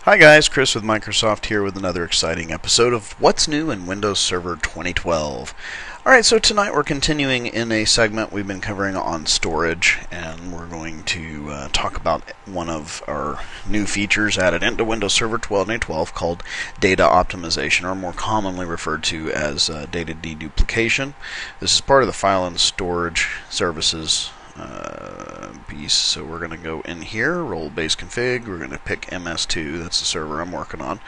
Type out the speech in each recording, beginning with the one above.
Hi guys, Chris with Microsoft here with another exciting episode of What's New in Windows Server 2012. Alright, so tonight we're continuing in a segment we've been covering on storage, and we're going to talk about one of our new features added into Windows Server 2012 called data optimization, or more commonly referred to as data deduplication. This is part of the file and storage services piece. So we're going to go in here, role base config, we're going to pick MS2, that's the server I'm working on.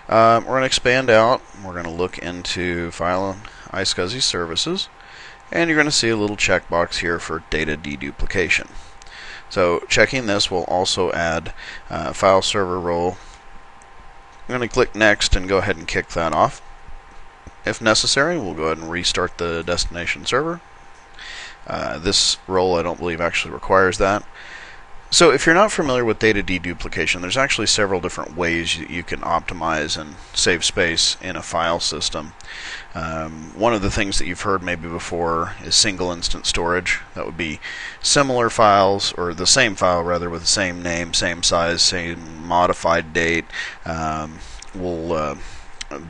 We're going to expand out, we're going to look into file and iSCSI services, and you're going to see a little checkbox here for data deduplication. So checking this will also add file server role. I'm going to click next and go ahead and kick that off. If necessary, we'll go ahead and restart the destination server. This role I don't believe actually requires that. So if you're not familiar with data deduplication, there's actually several different ways you can optimize and save space in a file system. One of the things that you've heard maybe before is single instance storage. That would be similar files, or the same file rather, with the same name, same size, same modified date, will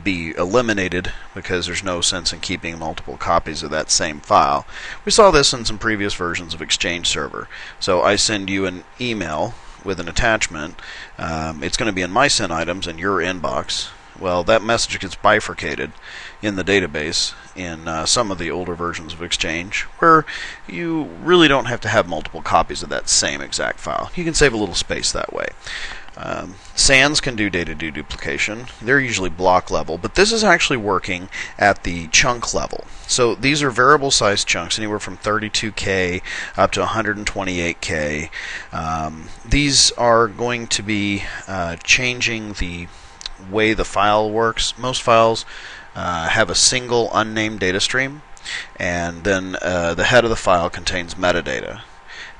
be eliminated because there's no sense in keeping multiple copies of that same file. We saw this in some previous versions of Exchange Server. So I send you an email with an attachment. It's going to be in my sent items in your inbox. Well, that message gets bifurcated in the database in some of the older versions of Exchange, where you really don't have to have multiple copies of that same exact file. You can save a little space that way. SANs can do data deduplication. They're usually block level, but this is actually working at the chunk level. So these are variable size chunks, anywhere from 32K up to 128K. These are going to be changing the way the file works. Most files have a single unnamed data stream, and then the head of the file contains metadata.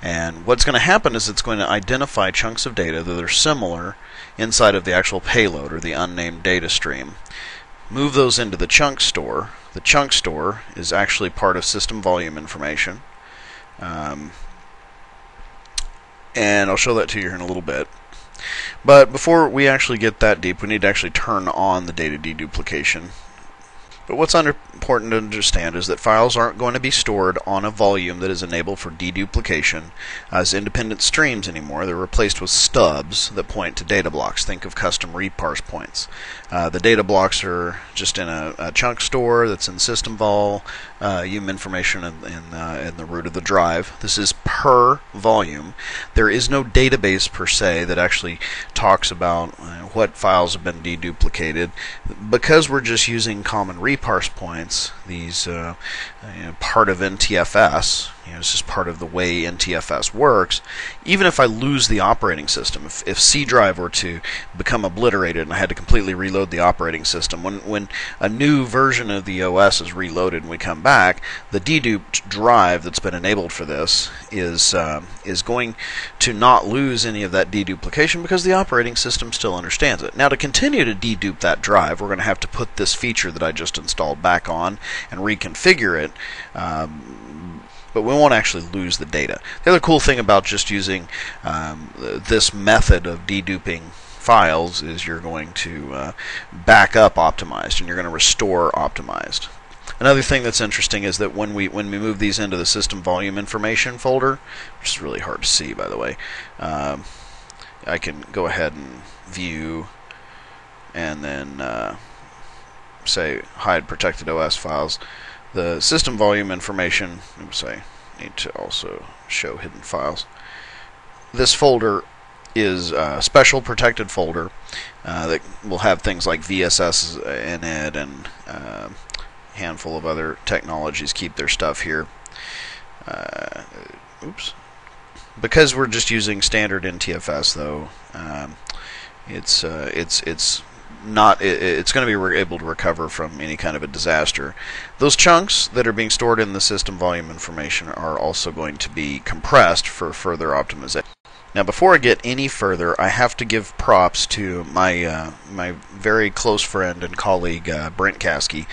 And what's going to happen is it's going to identify chunks of data that are similar inside of the actual payload, or the unnamed data stream. Move those into the chunk store. The chunk store is actually part of system volume information. And I'll show that to you here in a little bit. But before we actually get that deep, we need to actually turn on the data deduplication. But what's important to understand is that files aren't going to be stored on a volume that is enabled for deduplication as independent streams anymore. They're replaced with stubs that point to data blocks. Think of custom reparse points. The data blocks are just in a chunk store that's in system vol, information in the root of the drive. This is per volume. There is no database per se that actually talks about what files have been deduplicated. Because we're just using common reparse points, these part of NTFS, it's just part of the way NTFS works. Even if I lose the operating system, if C drive were to become obliterated and I had to completely reload the operating system, when a new version of the OS is reloaded and we come back, the deduped drive that's been enabled for this is going to not lose any of that deduplication because the operating system still understands it. Now, to continue to dedupe that drive, we're going to have to put this feature that I just installed back on and reconfigure it. But we won't actually lose the data. The other cool thing about just using this method of deduping files is you're going to back up optimized, and you're going to restore optimized. Another thing that's interesting is that when we move these into the system volume information folder, which is really hard to see, by the way, I can go ahead and view and then say hide protected OS files. The system volume information, oops, I need to also show hidden files. This folder is a special protected folder that will have things like VSS in it, and a handful of other technologies keep their stuff here. Oops. Because we're just using standard NTFS, though, it's going to be able to recover from any kind of a disaster. Those chunks that are being stored in the system volume information are also going to be compressed for further optimization. Now, before I get any further, I have to give props to my very close friend and colleague Brent Caskey,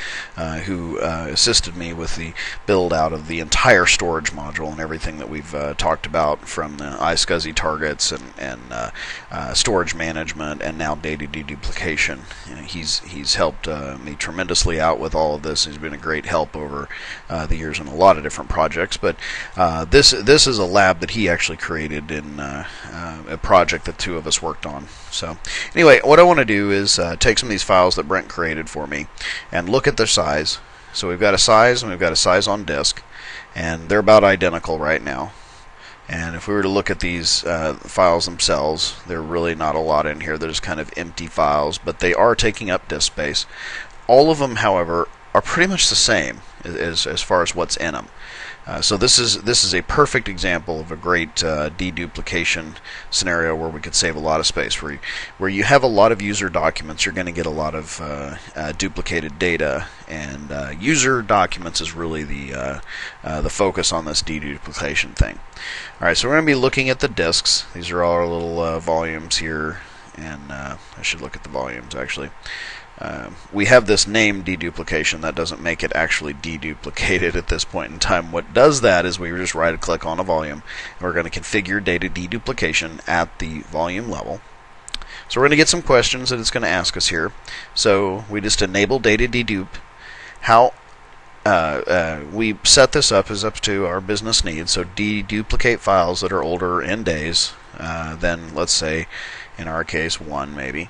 who assisted me with the build out of the entire storage module and everything that we've talked about, from the iSCSI targets and storage management and now data deduplication. He's helped me tremendously out with all of this. He's been a great help over the years in a lot of different projects. But this is a lab that he actually created in a project that two of us worked on. So anyway, what I want to do is take some of these files that Brent created for me and look at their size. So we've got a size and we've got a size on disk, and they're about identical right now. And if we were to look at these files themselves, there are really not a lot in here. They're just kind of empty files, but they are taking up disk space. All of them, however, are pretty much the same as far as what's in them. So this is a perfect example of a great deduplication scenario where we could save a lot of space. Where you have a lot of user documents, you're going to get a lot of duplicated data, and user documents is really the focus on this deduplication thing. All right, so we're going to be looking at the disks. These are all our little volumes here, and I should look at the volumes actually. We have this name deduplication. That doesn't make it actually deduplicated at this point in time. What does that is we just right click on a volume, and we're going to configure data deduplication at the volume level. So we're going to get some questions that it's going to ask us here. So we just enable data dedup. How we set this up is up to our business needs. So deduplicate files that are older in days than, let's say, in our case, 1 maybe.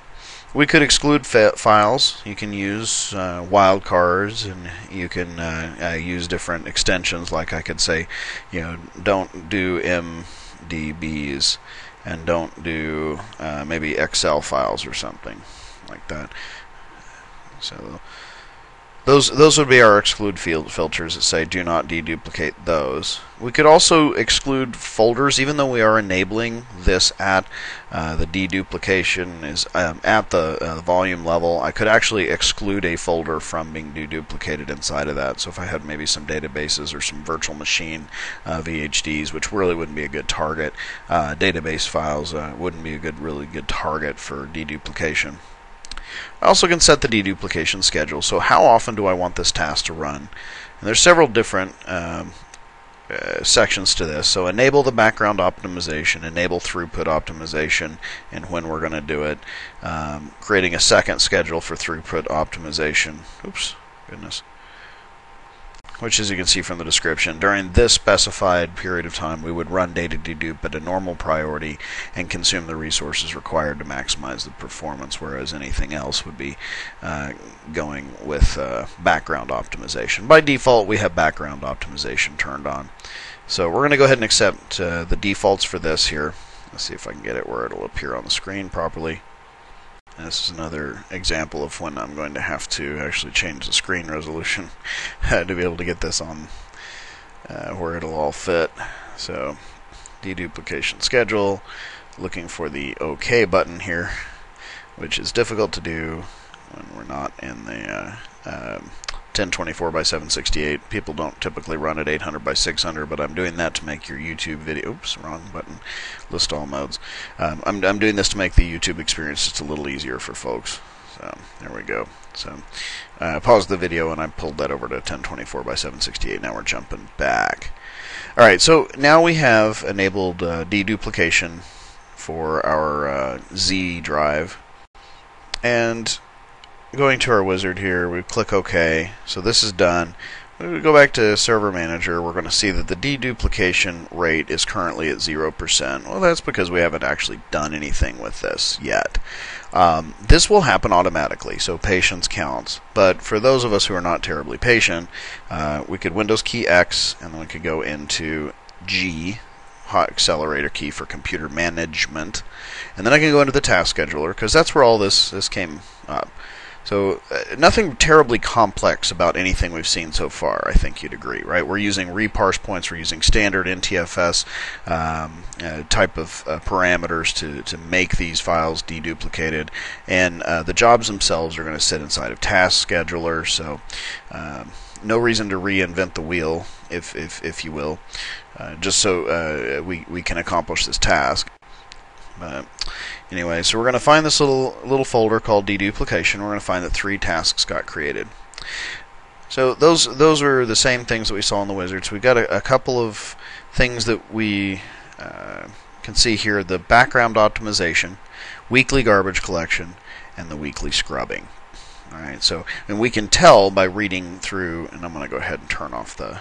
We could exclude files. You can use wildcards, and you can use different extensions. Like I could say, don't do MDBs, and don't do maybe Excel files or something like that. So those would be our exclude field filters that say do not deduplicate those. We could also exclude folders, even though we are enabling this at the deduplication is at the volume level. I could actually exclude a folder from being deduplicated inside of that. So if I had maybe some databases or some virtual machine VHDs, which really wouldn't be a good target, database files wouldn't be a really good target for deduplication. I also can set the deduplication schedule. So how often do I want this task to run? And there's several different sections to this. So enable the background optimization, enable throughput optimization, and when we're going to do it. Creating a second schedule for throughput optimization. Oops, goodness. Which, as you can see from the description, during this specified period of time, we would run data dedup at a normal priority and consume the resources required to maximize the performance, whereas anything else would be going with background optimization. By default, we have background optimization turned on. So we're going to go ahead and accept the defaults for this here. Let's see if I can get it where it'll appear on the screen properly. This is another example of when I'm going to have to actually change the screen resolution to be able to get this on where it'll all fit. So, deduplication schedule, looking for the OK button here, which is difficult to do when we're not in the 1024 by 768. People don't typically run at 800 by 600, but I'm doing that to make your YouTube video. Oops, wrong button. List all modes. I'm doing this to make the YouTube experience just a little easier for folks. So there we go. So paused the video and I pulled that over to 1024 by 768. Now we're jumping back. All right, so now we have enabled deduplication for our Z drive, and going to our wizard here, we click OK. So this is done. We go back to Server Manager. We're going to see that the deduplication rate is currently at 0%. Well, that's because we haven't actually done anything with this yet. This will happen automatically, so patience counts. But for those of us who are not terribly patient, we could Windows key X, and then we could go into G, hot accelerator key for computer management, and then I can go into the task scheduler, because that's where all this came up. So nothing terribly complex about anything we've seen so far, I think you'd agree, right? We're using reparse points, we're using standard NTFS type of parameters to make these files deduplicated, and the jobs themselves are going to sit inside of task scheduler, so no reason to reinvent the wheel, if you will, just so we can accomplish this task. But anyway, so we're going to find this little folder called Deduplication. We're going to find that 3 tasks got created. So those are the same things that we saw in the wizards. We've got a couple of things that we can see here: the background optimization, weekly garbage collection, and the weekly scrubbing. Alright, so and we can tell by reading through, and I'm going to go ahead and turn off the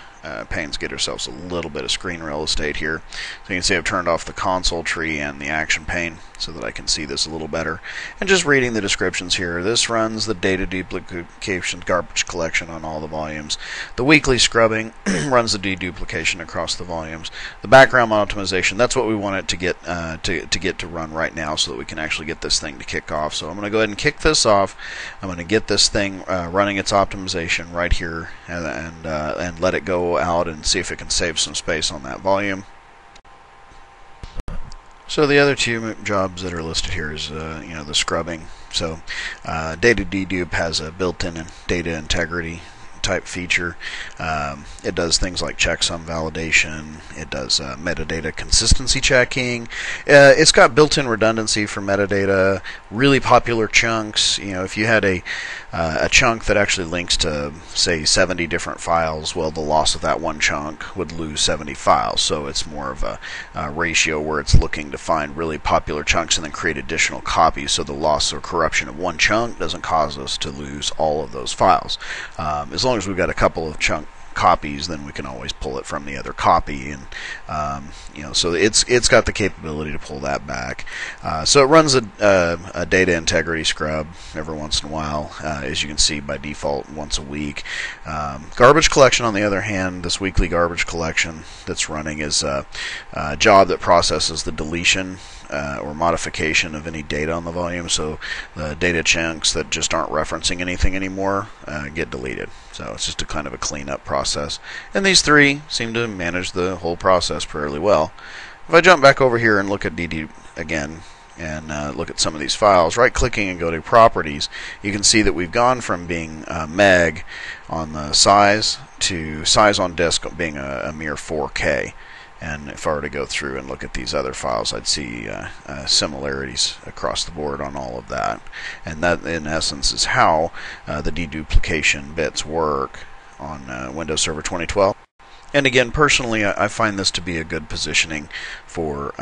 panes, get ourselves a little bit of screen real estate here. So you can see I've turned off the console tree and the action pane so that I can see this a little better. And just reading the descriptions here, this runs the data duplication garbage collection on all the volumes. The weekly scrubbing runs the deduplication across the volumes. The background optimization, that's what we want it to get to run right now so that we can actually get this thing to kick off. So I'm going to go ahead and kick this off. I'm going to get this thing running its optimization right here and let it go out and see if it can save some space on that volume. So the other 2 jobs that are listed here is the scrubbing. So data dedupe has a built-in data integrity type feature. It does things like checksum validation. It does metadata consistency checking. It's got built-in redundancy for metadata. Really popular chunks. If you had a chunk that actually links to, say, 70 different files, well, the loss of that one chunk would lose 70 files. So it's more of a ratio where it's looking to find really popular chunks and then create additional copies, so the loss or corruption of one chunk doesn't cause us to lose all of those files. As long as we've got a couple of chunk copies, then we can always pull it from the other copy, and so it's got the capability to pull that back. So it runs a data integrity scrub every once in a while, as you can see by default once a week. Garbage collection, on the other hand, this weekly garbage collection that's running is a job that processes the deletion or modification of any data on the volume. So the data chunks that just aren't referencing anything anymore get deleted. So it's just a kind of a cleanup process. And these 3 seem to manage the whole process fairly well. If I jump back over here and look at DD again and look at some of these files, right-clicking and go to Properties, you can see that we've gone from being meg on the size to size on disk being a mere 4K. And if I were to go through and look at these other files, I'd see similarities across the board on all of that. And that, in essence, is how the deduplication bits work on Windows Server 2012. And again, personally, I find this to be a good positioning for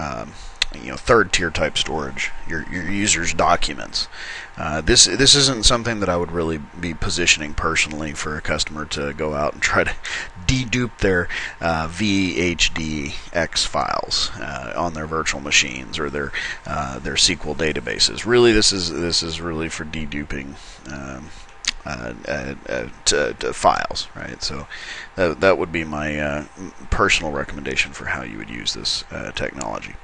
third-tier type storage, your user's documents. This isn't something that I would really be positioning personally for a customer to go out and try to dedupe their VHDX files on their virtual machines or their SQL databases. Really, this is really for deduping to files, right? So that would be my personal recommendation for how you would use this technology.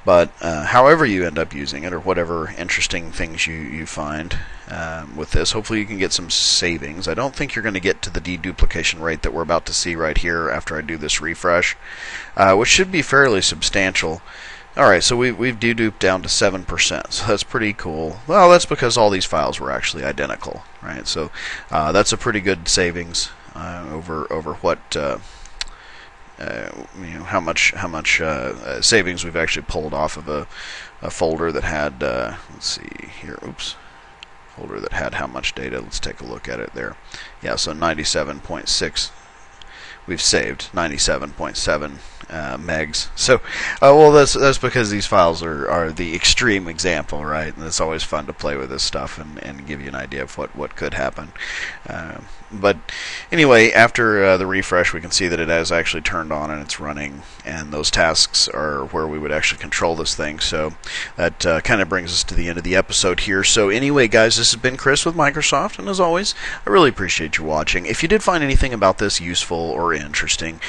But however you end up using it, or whatever interesting things you find with this, hopefully you can get some savings. I don't think you're going to get to the deduplication rate that we're about to see right here after I do this refresh, which should be fairly substantial. Alright, so we've deduped down to 7%, so that's pretty cool. Well, that's because all these files were actually identical, right? So that's a pretty good savings over what how much savings we've actually pulled off of a folder that had let's see here, folder that had how much data. Let's take a look at it there. Yeah, so 97.6. We've saved 97.7 megs. So, well, that's because these files are the extreme example, right? And it's always fun to play with this stuff and give you an idea of what could happen. But anyway, after the refresh, we can see that it has actually turned on and it's running, and those tasks are where we would actually control this thing. So that kind of brings us to the end of the episode here. So anyway, guys, this has been Chris with Microsoft, and as always, I really appreciate you watching. If you did find anything about this useful or interesting,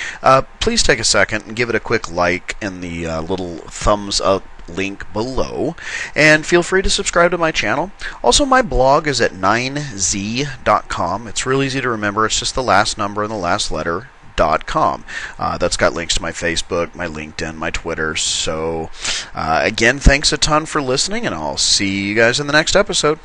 please take a second and give it a quick like and the little thumbs up link below, and feel free to subscribe to my channel. Also, my blog is at 9z.com. It's real easy to remember. It's just the last number and the last letter .com. That's got links to my Facebook, my LinkedIn, my Twitter. So again, thanks a ton for listening, and I'll see you guys in the next episode.